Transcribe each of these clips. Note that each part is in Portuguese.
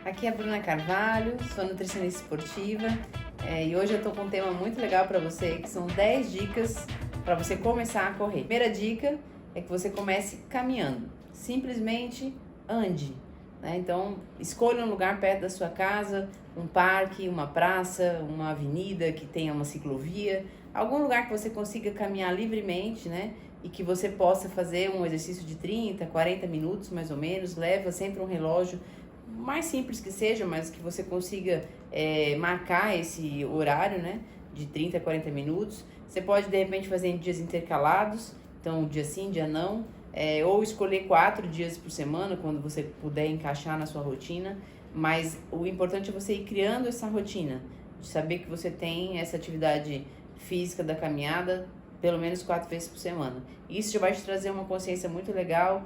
Aqui é a Bruna Carvalho, sou nutricionista esportiva e hoje eu tô com um tema muito legal para você, que são 10 dicas para você começar a correr. Primeira dica é que você comece caminhando, simplesmente ande, né? Então escolha um lugar perto da sua casa, um parque, uma praça, uma avenida que tenha uma ciclovia, algum lugar que você consiga caminhar livremente, né? E que você possa fazer um exercício de 30, 40 minutos mais ou menos, leva sempre um relógio, mais simples que seja, mas que você consiga marcar esse horário, né, de 30 a 40 minutos. Você pode, de repente, fazer em dias intercalados, então dia sim, dia não, ou escolher 4 dias por semana, quando você puder encaixar na sua rotina, mas o importante é você ir criando essa rotina, de saber que você tem essa atividade física da caminhada pelo menos 4 vezes por semana. Isso já vai te trazer uma consciência muito legal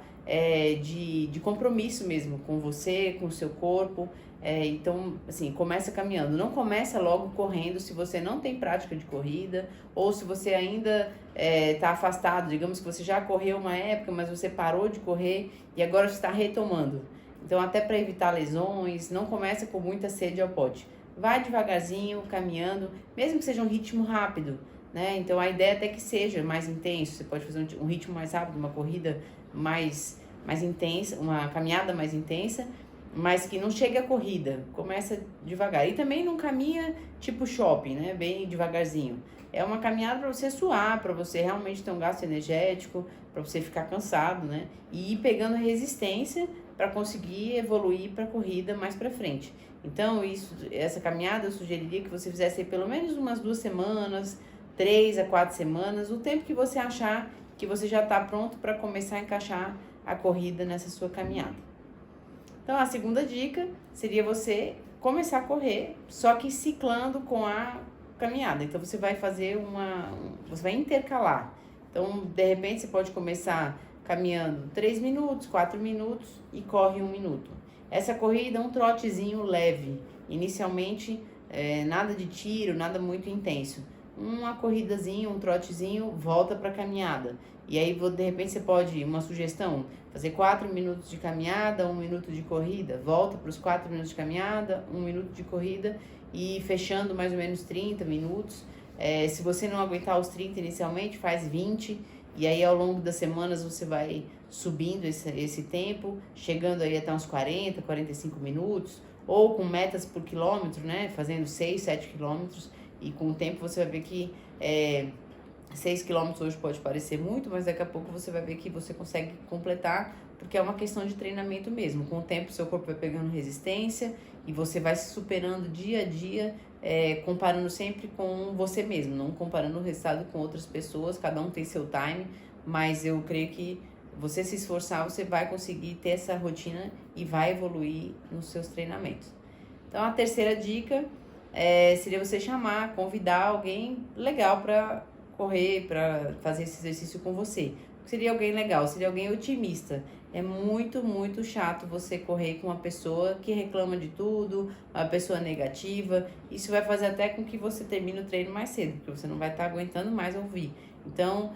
de compromisso mesmo com você, com o seu corpo. Então, assim, começa caminhando. Não começa logo correndo se você não tem prática de corrida ou se você ainda está afastado. Digamos que você já correu uma época, mas você parou de correr e agora está retomando. Então, até para evitar lesões, não começa com muita sede ao pote. Vai devagarzinho, caminhando, mesmo que seja um ritmo rápido, né? Então a ideia até que seja mais intenso, você pode fazer um ritmo mais rápido, uma corrida mais intensa, uma caminhada mais intensa, mas que não chegue a corrida, começa devagar. E também não caminha tipo shopping, né? Bem devagarzinho. É uma caminhada para você suar, para você realmente ter um gasto energético, para você ficar cansado, né? E ir pegando resistência para conseguir evoluir para a corrida mais para frente. Então, essa caminhada eu sugeriria que você fizesse pelo menos umas 2 semanas, 3 a 4 semanas, o tempo que você achar que você já está pronto para começar a encaixar a corrida nessa sua caminhada. Então, a segunda dica seria você começar a correr, só que ciclando com a caminhada. Então, você vai fazer você vai intercalar. Então, de repente, você pode começar caminhando 3 minutos, 4 minutos e corre 1 minuto. Essa corrida é um trotezinho leve. Inicialmente, nada de tiro, nada muito intenso. Uma corridazinha, um trotezinho, volta para caminhada. E aí, de repente, você pode, uma sugestão, fazer 4 minutos de caminhada, 1 minuto de corrida, volta para os 4 minutos de caminhada, 1 minuto de corrida e fechando mais ou menos 30 minutos. Se você não aguentar os 30 inicialmente, faz 20 e aí ao longo das semanas você vai subindo esse tempo, chegando aí até uns 40, 45 minutos, ou com metas por quilômetro, né, fazendo 6, 7 quilômetros. E com o tempo você vai ver que 6 quilômetros hoje pode parecer muito, mas daqui a pouco você vai ver que você consegue completar, porque é uma questão de treinamento mesmo. Com o tempo seu corpo vai pegando resistência e você vai se superando dia a dia, comparando sempre com você mesmo, não comparando o resultado com outras pessoas, cada um tem seu time, mas eu creio que você se esforçar, você vai conseguir ter essa rotina e vai evoluir nos seus treinamentos. Então a terceira dica seria você convidar alguém legal para correr, para fazer esse exercício com você. Seria alguém legal, seria alguém otimista. É muito, muito chato você correr com uma pessoa que reclama de tudo, uma pessoa negativa. Isso vai fazer até com que você termine o treino mais cedo, porque você não vai estar aguentando mais ouvir. Então,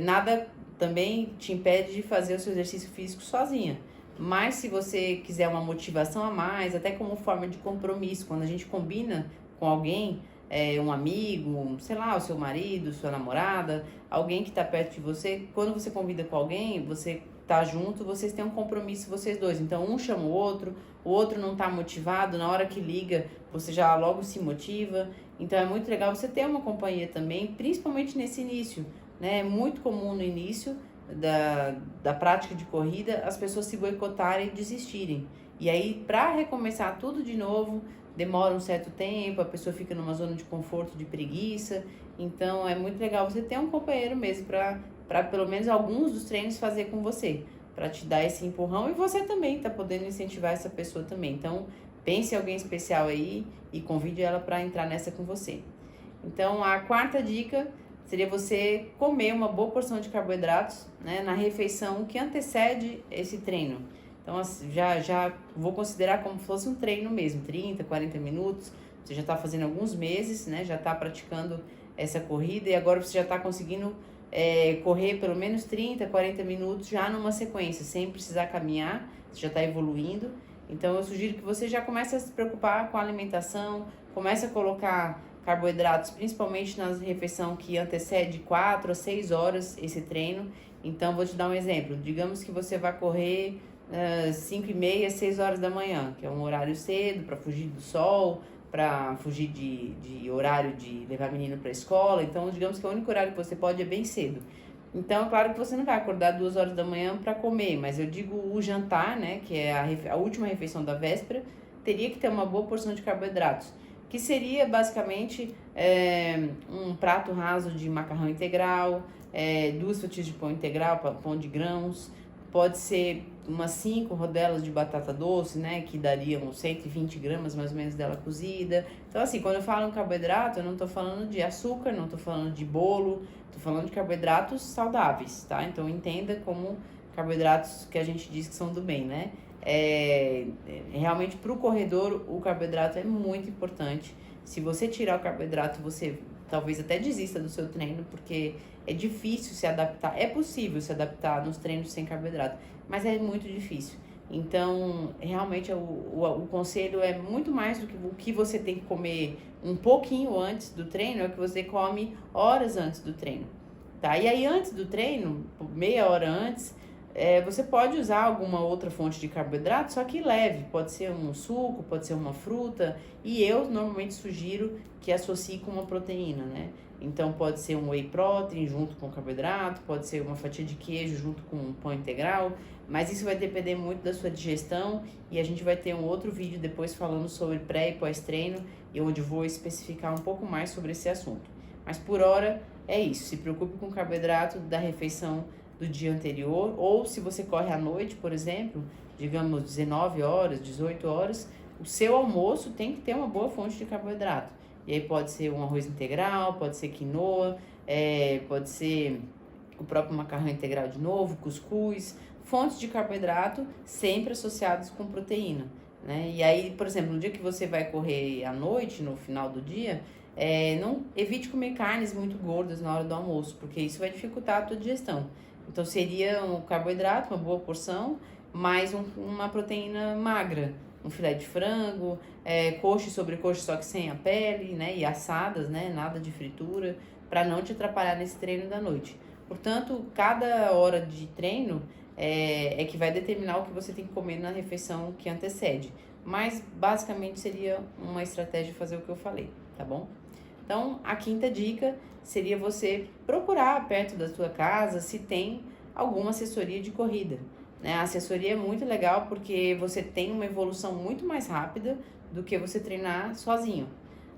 nada também te impede de fazer o seu exercício físico sozinha. Mas se você quiser uma motivação a mais, até como forma de compromisso, quando a gente combina com alguém, um amigo, sei lá, o seu marido, sua namorada, alguém que está perto de você, quando você convida com alguém, você tá junto, vocês têm um compromisso vocês dois. Então um chama o outro não tá motivado, na hora que liga, você já logo se motiva. Então é muito legal você ter uma companhia também, principalmente nesse início, né? É muito comum no início da prática de corrida as pessoas se boicotarem e desistirem. E aí, para recomeçar tudo de novo, demora um certo tempo, a pessoa fica numa zona de conforto, de preguiça. Então, é muito legal você ter um companheiro mesmo para pelo menos alguns dos treinos fazer com você, para te dar esse empurrão e você também tá podendo incentivar essa pessoa também. Então, pense em alguém especial aí e convide ela para entrar nessa com você. Então, a quarta dica seria você comer uma boa porção de carboidratos, né, na refeição que antecede esse treino. Então, já vou considerar como se fosse um treino mesmo, 30, 40 minutos. Você já está fazendo alguns meses, né, já está praticando essa corrida e agora você já está conseguindo correr pelo menos 30, 40 minutos já numa sequência, sem precisar caminhar, você já está evoluindo. Então eu sugiro que você já comece a se preocupar com a alimentação, comece a colocar carboidratos, principalmente nas refeições que antecede 4 a 6 horas esse treino. Então vou te dar um exemplo, digamos que você vai correr 5h30, 6 horas da manhã, que é um horário cedo para fugir do sol, para fugir de horário de levar menino para a escola. Então digamos que o único horário que você pode é bem cedo. Então, é claro que você não vai acordar 2 horas da manhã para comer, mas eu digo o jantar, né, que é a última refeição da véspera, teria que ter uma boa porção de carboidratos, que seria basicamente um prato raso de macarrão integral, 2 fatias de pão integral, pão de grãos, pode ser umas 5 rodelas de batata doce, né, que dariam 120 gramas mais ou menos dela cozida. Então, assim, quando eu falo em carboidrato, eu não estou falando de açúcar, não estou falando de bolo, estou falando de carboidratos saudáveis, tá? Então, entenda como carboidratos que a gente diz que são do bem, né? Realmente, para o corredor, o carboidrato é muito importante. Se você tirar o carboidrato, você talvez até desista do seu treino, porque é difícil se adaptar. É possível se adaptar nos treinos sem carboidrato, mas é muito difícil. Então, realmente, o conselho é muito mais do que o que você tem que comer um pouquinho antes do treino, é o que você come horas antes do treino, tá? E aí, antes do treino, meia hora antes, você pode usar alguma outra fonte de carboidrato, só que leve. Pode ser um suco, pode ser uma fruta. E eu normalmente sugiro que associe com uma proteína, né? Então pode ser um whey protein junto com carboidrato, pode ser uma fatia de queijo junto com um pão integral. Mas isso vai depender muito da sua digestão. E a gente vai ter um outro vídeo depois falando sobre pré e pós-treino, e onde vou especificar um pouco mais sobre esse assunto. Mas por hora é isso. Se preocupe com o carboidrato da refeição do dia anterior, ou se você corre à noite, por exemplo, digamos 19 horas, 18 horas, o seu almoço tem que ter uma boa fonte de carboidrato. E aí pode ser um arroz integral, pode ser quinoa, pode ser o próprio macarrão integral de novo, cuscuz, fontes de carboidrato sempre associadas com proteína, né? E aí, por exemplo, no dia que você vai correr à noite, no final do dia, não evite comer carnes muito gordas na hora do almoço, porque isso vai dificultar a tua digestão. Então, seria um carboidrato, uma boa porção, mais uma proteína magra, um filé de frango, coxa e sobrecoxa, só que sem a pele, né, e assadas, né, nada de fritura, para não te atrapalhar nesse treino da noite. Portanto, cada hora de treino é que vai determinar o que você tem que comer na refeição que antecede. Mas, basicamente, seria uma estratégia fazer o que eu falei, tá bom? Então, a quinta dica seria você procurar perto da sua casa se tem alguma assessoria de corrida, né? A assessoria é muito legal porque você tem uma evolução muito mais rápida do que você treinar sozinho.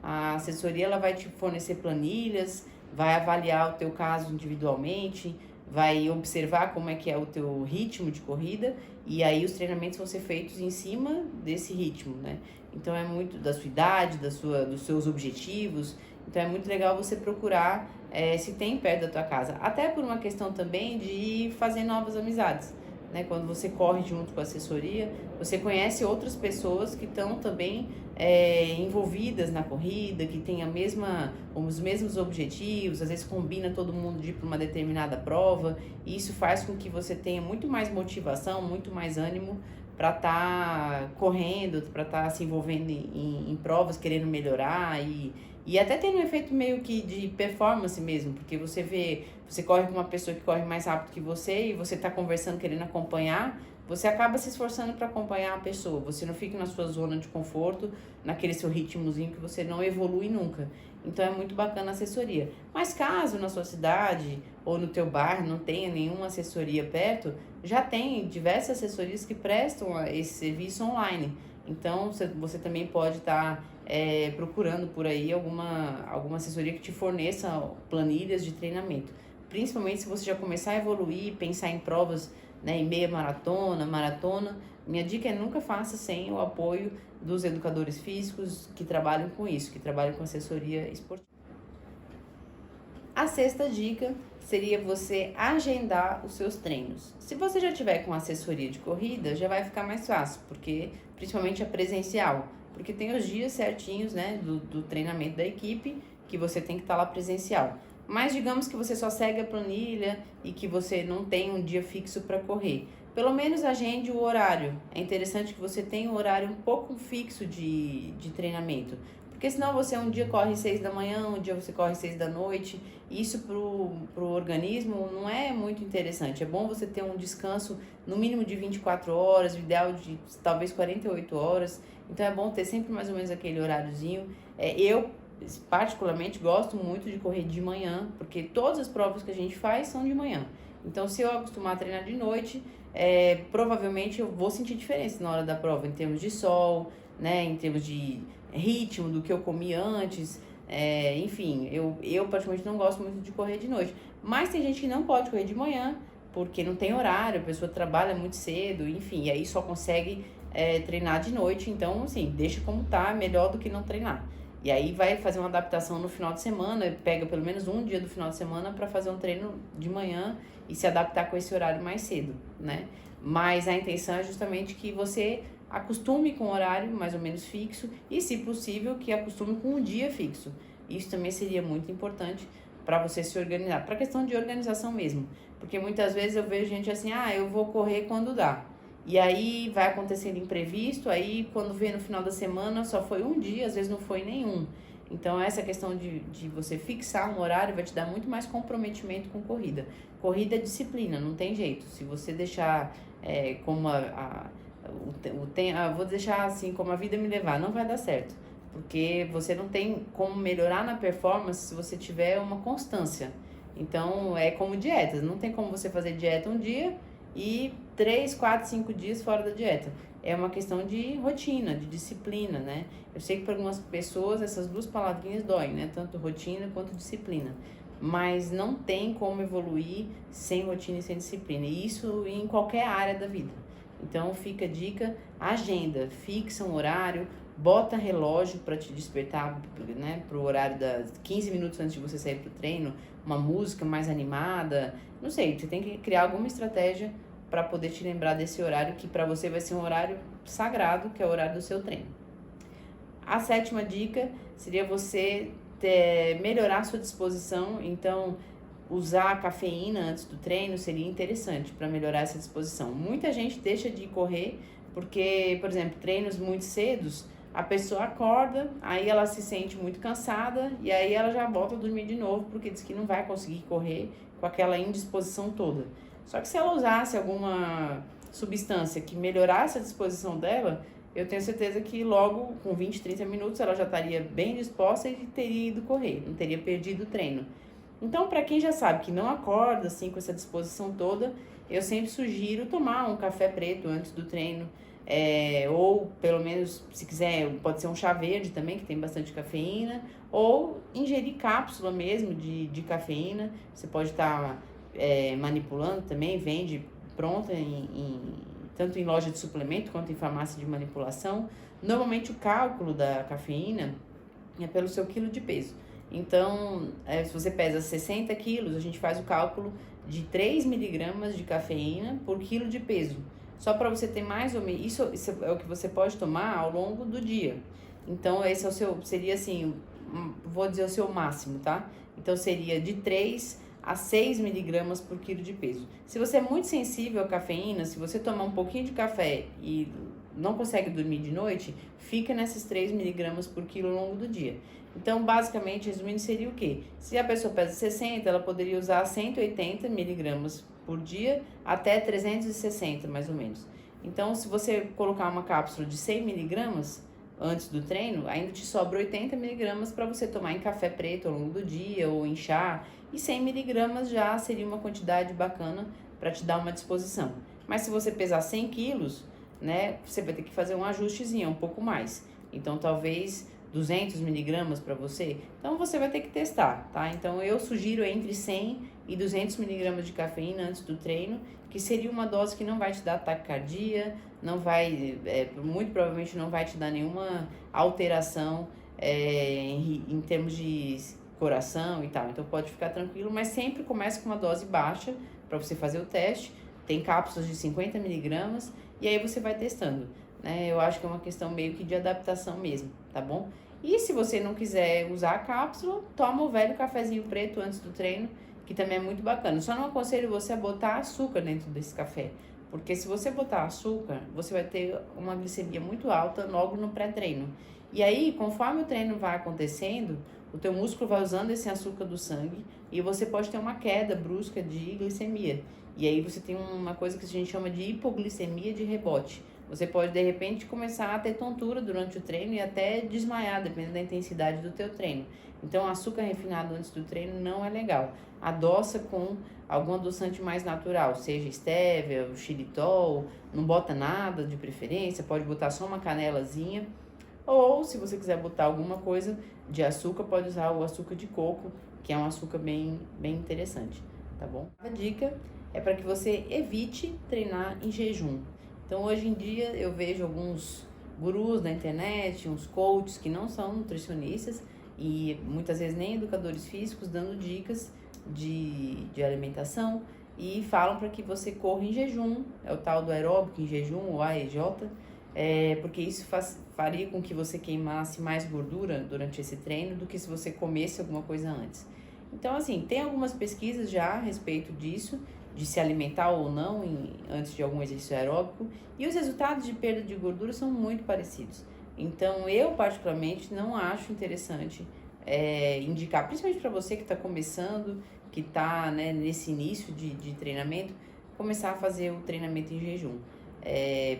A assessoria ela vai te fornecer planilhas, vai avaliar o teu caso individualmente, vai observar como é que é o teu ritmo de corrida e aí os treinamentos vão ser feitos em cima desse ritmo, né? Então é muito da sua idade, dos seus objetivos. Então é muito legal você procurar se tem perto da tua casa. Até por uma questão também de fazer novas amizades, né? Quando você corre junto com a assessoria, você conhece outras pessoas que estão também envolvidas na corrida, que têm os mesmos objetivos, às vezes combina todo mundo de ir para uma determinada prova, e isso faz com que você tenha muito mais motivação, muito mais ânimo para estar correndo, para estar se envolvendo em provas, querendo melhorar e até tem um efeito meio que de performance mesmo, porque você corre com uma pessoa que corre mais rápido que você e você está conversando, querendo acompanhar, você acaba se esforçando para acompanhar a pessoa, você não fica na sua zona de conforto, naquele seu ritmozinho que você não evolui nunca. Então é muito bacana a assessoria. Mas caso na sua cidade ou no teu bairro não tenha nenhuma assessoria perto, já tem diversas assessorias que prestam esse serviço online. Então você também pode estar procurando por aí alguma assessoria que te forneça planilhas de treinamento. Principalmente se você já começar a evoluir, pensar em provas, né, em meia maratona, minha dica é nunca faça sem o apoio dos educadores físicos que trabalham com isso, que trabalham com assessoria esportiva. A sexta dica seria você agendar os seus treinos. Se você já tiver com assessoria de corrida, já vai ficar mais fácil, porque principalmente a presencial, porque tem os dias certinhos, né, do treinamento da equipe, que você tem que estar lá presencial. Mas digamos que você só segue a planilha e que você não tem um dia fixo para correr. pelo menos agende o horário. É interessante que você tenha um horário um pouco fixo de treinamento. Porque senão você um dia corre 6 da manhã, um dia você corre 6 da noite. Isso pro organismo não é muito interessante. É bom você ter um descanso no mínimo de 24 horas, o ideal de talvez 48 horas. Então é bom ter sempre mais ou menos aquele horáriozinho. Eu particularmente gosto muito de correr de manhã, porque todas as provas que a gente faz são de manhã. Então se eu acostumar a treinar de noite, provavelmente eu vou sentir diferença na hora da prova, em termos de sol, né, em termos de ritmo do que eu comi antes, enfim, eu particularmente não gosto muito de correr de noite, mas tem gente que não pode correr de manhã, porque não tem horário, a pessoa trabalha muito cedo, enfim, e aí só consegue treinar de noite, então assim, deixa como tá, melhor do que não treinar. E aí vai fazer uma adaptação no final de semana, pega pelo menos um dia do final de semana para fazer um treino de manhã e se adaptar com esse horário mais cedo, né? Mas a intenção é justamente que você acostume com o horário mais ou menos fixo e, se possível, que acostume com um dia fixo. Isso também seria muito importante para você se organizar, para questão de organização mesmo. Porque muitas vezes eu vejo gente assim, eu vou correr quando dá. E aí vai acontecendo imprevisto, aí quando vê no final da semana só foi um dia, às vezes não foi nenhum. Então essa questão de você fixar um horário vai te dar muito mais comprometimento com corrida. Corrida é disciplina, não tem jeito. Se você deixar como vou deixar assim como a vida me levar, não vai dar certo. Porque você não tem como melhorar na performance se você tiver uma constância. Então é como dietas, não tem como você fazer dieta um dia e 3, 4, 5 dias fora da dieta. É uma questão de rotina, de disciplina, né? Eu sei que para algumas pessoas essas duas palavrinhas doem, né? Tanto rotina quanto disciplina. Mas não tem como evoluir sem rotina e sem disciplina. E isso em qualquer área da vida. Então fica a dica, agenda, fixa um horário, bota relógio para te despertar, né, pro horário das 15 minutos antes de você sair pro treino, uma música mais animada, não sei, você tem que criar alguma estratégia para poder te lembrar desse horário que para você vai ser um horário sagrado, que é o horário do seu treino. A 7ª dica seria você melhorar a sua disposição, então usar a cafeína antes do treino seria interessante para melhorar essa disposição. Muita gente deixa de correr porque, por exemplo, treinos muito cedos, a pessoa acorda, aí ela se sente muito cansada e aí ela já volta a dormir de novo porque diz que não vai conseguir correr com aquela indisposição toda. Só que se ela usasse alguma substância que melhorasse a disposição dela, eu tenho certeza que logo com 20, 30 minutos ela já estaria bem disposta e teria ido correr, não teria perdido o treino. Então, para quem já sabe que não acorda assim com essa disposição toda, eu sempre sugiro tomar um café preto antes do treino, ou pelo menos, se quiser, pode ser um chá verde também, que tem bastante cafeína, ou ingerir cápsula mesmo de cafeína. Você pode estar manipulando também, vende pronta tanto em loja de suplemento quanto em farmácia de manipulação. Normalmente o cálculo da cafeína é pelo seu quilo de peso. Então, se você pesa 60 quilos, a gente faz o cálculo de 3 miligramas de cafeína por quilo de peso. Só para você ter mais ou menos, isso é o que você pode tomar ao longo do dia. Então, esse é o seu, seria assim, vou dizer o seu máximo, tá? Então, seria de 3 a 6 miligramas por quilo de peso. Se você é muito sensível à cafeína, se você tomar um pouquinho de café e não consegue dormir de noite, fica nesses 3 miligramas por quilo ao longo do dia. Então, basicamente, resumindo, seria o quê? Se a pessoa pesa 60, ela poderia usar 180 miligramas por dia até 360, mais ou menos. Então, se você colocar uma cápsula de 100 miligramas antes do treino, ainda te sobra 80 miligramas para você tomar em café preto ao longo do dia ou em chá. E 100 miligramas já seria uma quantidade bacana para te dar uma disposição. Mas se você pesar 100 quilos, né, você vai ter que fazer um ajustezinho, um pouco mais. Então, talvez 200 miligramas para você. Então, você vai ter que testar, tá? Então, eu sugiro entre 100 e 200 miligramas de cafeína antes do treino, que seria uma dose que não vai te dar taquicardia, não vai, muito provavelmente não vai te dar nenhuma alteração em termos de coração e tal. Então, pode ficar tranquilo, mas sempre começa com uma dose baixa para você fazer o teste. Tem cápsulas de 50 miligramas e aí você vai testando, né? Eu acho que é uma questão meio que de adaptação mesmo, tá bom? E se você não quiser usar a cápsula, toma o velho cafezinho preto antes do treino, que também é muito bacana. Só não aconselho você a botar açúcar dentro desse café, Porque se você botar açúcar, você vai ter uma glicemia muito alta logo no pré-treino. E aí, conforme o treino vai acontecendo, o teu músculo vai usando esse açúcar do sangue e você pode ter uma queda brusca de glicemia. E aí você tem uma coisa que a gente chama de hipoglicemia de rebote. Você pode, de repente, começar a ter tontura durante o treino e até desmaiar, dependendo da intensidade do teu treino. Então, açúcar refinado antes do treino não é legal. Adoça com algum adoçante mais natural, seja stevia, xilitol, não bota nada de preferência, pode botar só uma canelazinha. Ou, se você quiser botar alguma coisa de açúcar, pode usar o açúcar de coco, que é um açúcar bem interessante, tá bom? A dica é para que você evite treinar em jejum. Então, hoje em dia, eu vejo alguns gurus na internet, uns coaches que não são nutricionistas e muitas vezes nem educadores físicos, dando dicas de alimentação e falam para que você corra em jejum, é o tal do aeróbico em jejum, o AEJ, porque isso faria com que você queimasse mais gordura durante esse treino do que se você comesse alguma coisa antes. Então, assim, tem algumas pesquisas já a respeito disso, de se alimentar ou não antes de algum exercício aeróbico, e os resultados de perda de gordura são muito parecidos. Então, eu particularmente não acho interessante indicar, principalmente para você que está começando, que está, né, nesse início de treinamento, começar a fazer o treinamento em jejum.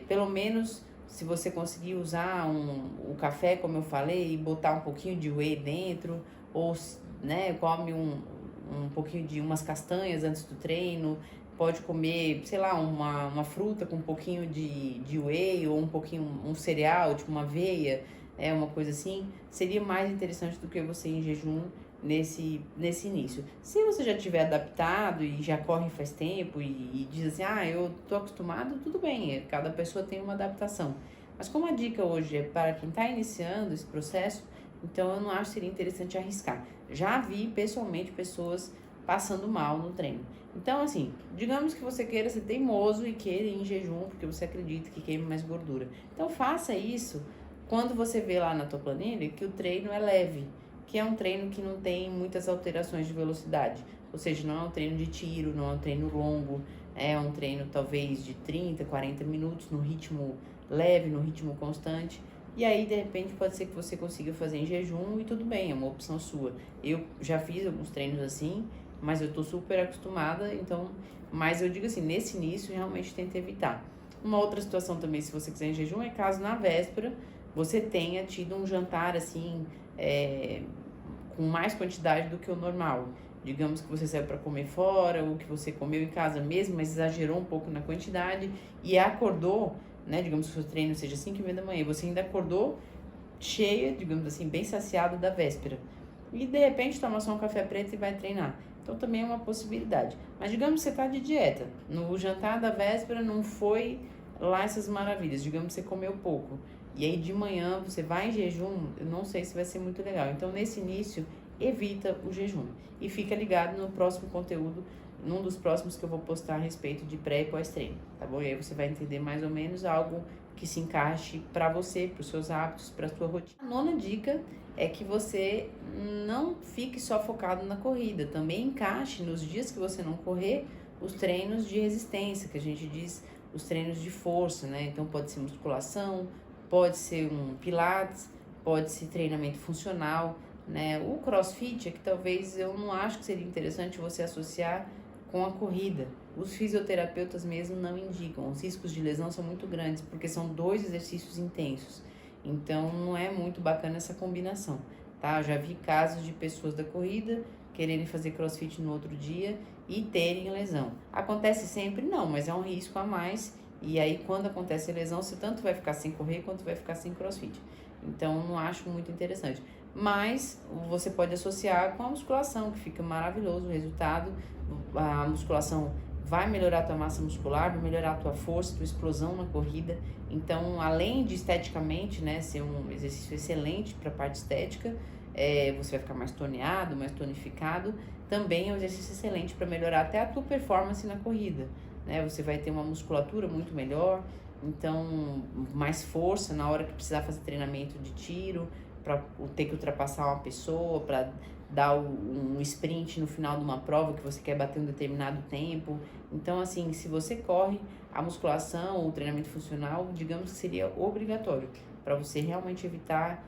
Pelo menos, se você conseguir usar o café, como eu falei, e botar um pouquinho de whey dentro, ou, né, come um pouquinho de umas castanhas antes do treino, pode comer, sei lá, uma fruta com um pouquinho de whey, ou um cereal, tipo uma aveia, uma coisa assim, seria mais interessante do que você ir em jejum nesse início. Se você já tiver adaptado e já corre faz tempo e diz assim, eu tô acostumado, tudo bem, cada pessoa tem uma adaptação. Mas como a dica hoje é para quem está iniciando esse processo, então eu não acho que seria interessante arriscar. Já vi pessoalmente pessoas passando mal no treino. Então, assim, digamos que você queira ser teimoso e queira ir em jejum porque você acredita que queima mais gordura. Então faça isso quando você vê lá na tua planilha que o treino é leve, que é um treino que não tem muitas alterações de velocidade. Ou seja, não é um treino de tiro, não é um treino longo, é um treino talvez de 30, 40 minutos no ritmo leve, no ritmo constante. E aí, de repente, pode ser que você consiga fazer em jejum e tudo bem, é uma opção sua. Eu já fiz alguns treinos assim, mas eu tô super acostumada, então... Mas eu digo assim, nesse início, realmente tenta evitar. Uma outra situação também, se você quiser em jejum, é caso na véspera você tenha tido um jantar, assim, com mais quantidade do que o normal. Digamos que você saiu para comer fora, ou que você comeu em casa mesmo, mas exagerou um pouco na quantidade e acordou, né? Digamos que o seu treino seja 5h30 da manhã, você ainda acordou cheia, digamos assim, bem saciado da véspera. E de repente toma só um café preto e vai treinar. Então também é uma possibilidade. Mas digamos que você está de dieta. No jantar da véspera não foi lá essas maravilhas. Digamos que você comeu pouco. E aí de manhã você vai em jejum, eu não sei se vai ser muito legal. Então nesse início, evita o jejum. E fica ligado no próximo conteúdo, num dos próximos que eu vou postar a respeito de pré e pós-treino, tá bom? E aí você vai entender mais ou menos algo que se encaixe para você, para os seus hábitos, para a sua rotina. A nona dica é que você não fique só focado na corrida. Também encaixe nos dias que você não correr os treinos de resistência, que a gente diz os treinos de força, né? Então pode ser musculação, pode ser um pilates, pode ser treinamento funcional, né? O crossfit é que talvez eu não acho que seria interessante você associar com a corrida. Os fisioterapeutas mesmo não indicam, os riscos de lesão são muito grandes, porque são 2 exercícios intensos. Então não é muito bacana essa combinação, tá? Eu já vi casos de pessoas da corrida quererem fazer crossfit no outro dia e terem lesão. Acontece sempre? Não, mas é um risco a mais. E aí quando acontece a lesão, você tanto vai ficar sem correr quanto vai ficar sem crossfit. Então não acho muito interessante. Mas você pode associar com a musculação, que fica maravilhoso o resultado. A musculação vai melhorar a tua massa muscular, vai melhorar a tua força, tua explosão na corrida. Então, além de esteticamente, né, ser um exercício excelente para a parte estética, você vai ficar mais toneado, mais tonificado, também é um exercício excelente para melhorar até a tua performance na corrida, né? Você vai ter uma musculatura muito melhor, então mais força na hora que precisar fazer treinamento de tiro, para ter que ultrapassar uma pessoa, para dar um sprint no final de uma prova que você quer bater um determinado tempo. Então, assim, se você corre, a musculação ou o treinamento funcional, digamos que seria obrigatório para você realmente evitar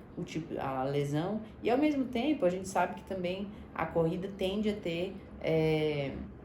a lesão. E ao mesmo tempo, a gente sabe que também a corrida tende a ter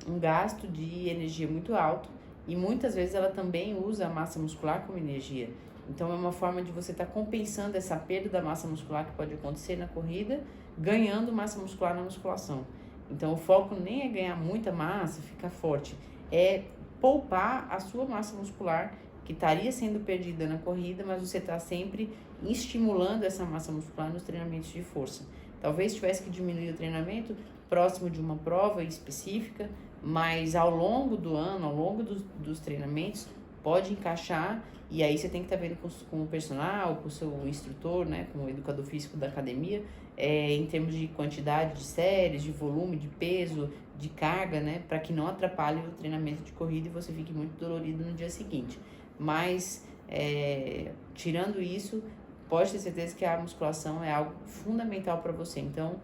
um gasto de energia muito alto e muitas vezes ela também usa a massa muscular como energia. Então é uma forma de você estar compensando essa perda da massa muscular que pode acontecer na corrida, ganhando massa muscular na musculação. Então o foco nem é ganhar muita massa, ficar forte, é poupar a sua massa muscular que estaria sendo perdida na corrida, mas você está sempre estimulando essa massa muscular nos treinamentos de força. Talvez tivesse que diminuir o treinamento próximo de uma prova específica, mas ao longo do ano, ao longo dos treinamentos, pode encaixar, e aí você tem que estar vendo com o personal, com o seu instrutor, né, com o educador físico da academia, em termos de quantidade de séries, de volume, de peso, de carga, né, para que não atrapalhe o treinamento de corrida e você fique muito dolorido no dia seguinte. Mas, tirando isso, pode ter certeza que a musculação é algo fundamental para você. Então,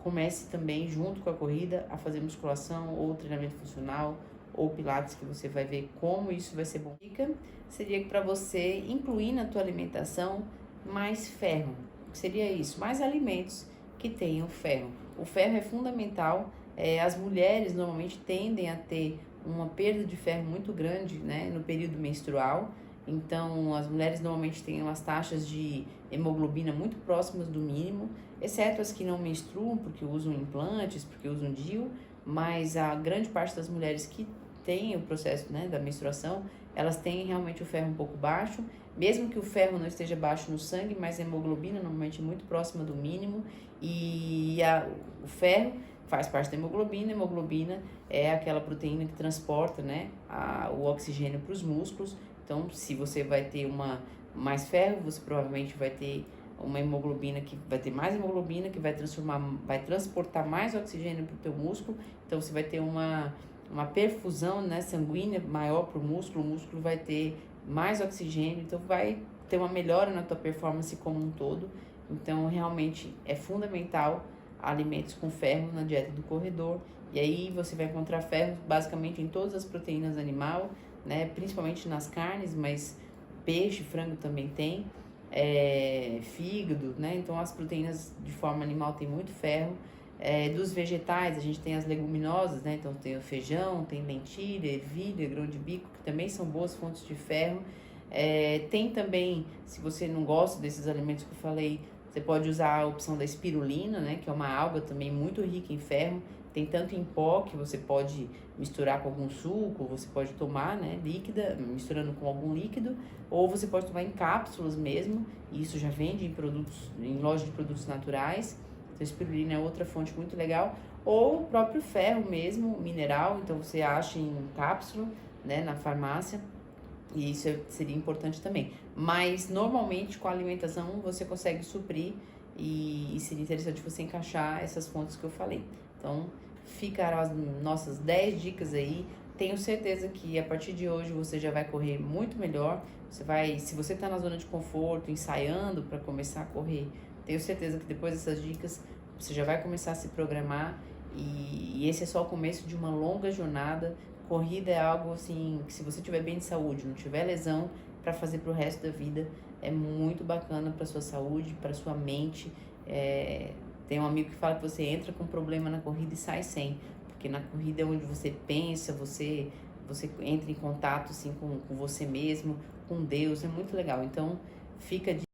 comece também, junto com a corrida, a fazer musculação ou treinamento funcional ou pilates, que você vai ver como isso vai ser bom. Dica seria para você incluir na tua alimentação mais ferro. O que seria isso? Mais alimentos que tenham ferro. O ferro é fundamental. As mulheres normalmente tendem a ter uma perda de ferro muito grande, né, no período menstrual. Então, as mulheres normalmente têm umas taxas de hemoglobina muito próximas do mínimo, exceto as que não menstruam, porque usam implantes, porque usam DIU, mas a grande parte das mulheres que têm o processo, né, da menstruação, elas têm realmente o ferro um pouco baixo, mesmo que o ferro não esteja baixo no sangue, mas a hemoglobina normalmente muito próxima do mínimo, e o ferro faz parte da hemoglobina. A hemoglobina é aquela proteína que transporta, né, o oxigênio para os músculos. Então, se você vai ter mais ferro, você provavelmente vai ter uma hemoglobina que vai ter mais hemoglobina, que vai transportar mais oxigênio para o teu músculo. Então, você vai ter uma perfusão, né, sanguínea maior para o músculo vai ter mais oxigênio, então vai ter uma melhora na tua performance como um todo. Então, realmente é fundamental alimentos com ferro na dieta do corredor. E aí você vai encontrar ferro basicamente em todas as proteínas animal, né, principalmente nas carnes, mas peixe, frango também tem, fígado, né, então as proteínas de forma animal tem muito ferro. Dos vegetais, a gente tem as leguminosas, né, então tem o feijão, tem lentilha, ervilha, grão de bico, que também são boas fontes de ferro. Tem também, se você não gosta desses alimentos que eu falei, você pode usar a opção da espirulina, né, que é uma alga também muito rica em ferro. Tem tanto em pó, que você pode misturar com algum suco, você pode tomar, né, líquida, misturando com algum líquido, ou você pode tomar em cápsulas mesmo, e isso já vende em lojas de produtos naturais. Então, a espirulina é outra fonte muito legal. Ou o próprio ferro mesmo, mineral, então você acha em cápsula, né, na farmácia, e isso seria importante também. Mas, normalmente, com a alimentação, você consegue suprir, e seria interessante você encaixar essas fontes que eu falei. Então, ficaram as nossas 10 dicas aí. Tenho certeza que a partir de hoje você já vai correr muito melhor. Se você está na zona de conforto, ensaiando para começar a correr, tenho certeza que depois dessas dicas você já vai começar a se programar. E esse é só o começo de uma longa jornada. Corrida é algo assim que, se você tiver bem de saúde, não tiver lesão, para fazer para o resto da vida, é muito bacana para sua saúde, para sua mente. Tem um amigo que fala que você entra com problema na corrida e sai sem, porque na corrida é onde você pensa, você entra em contato assim com você mesmo, com Deus, é muito legal. Então, fica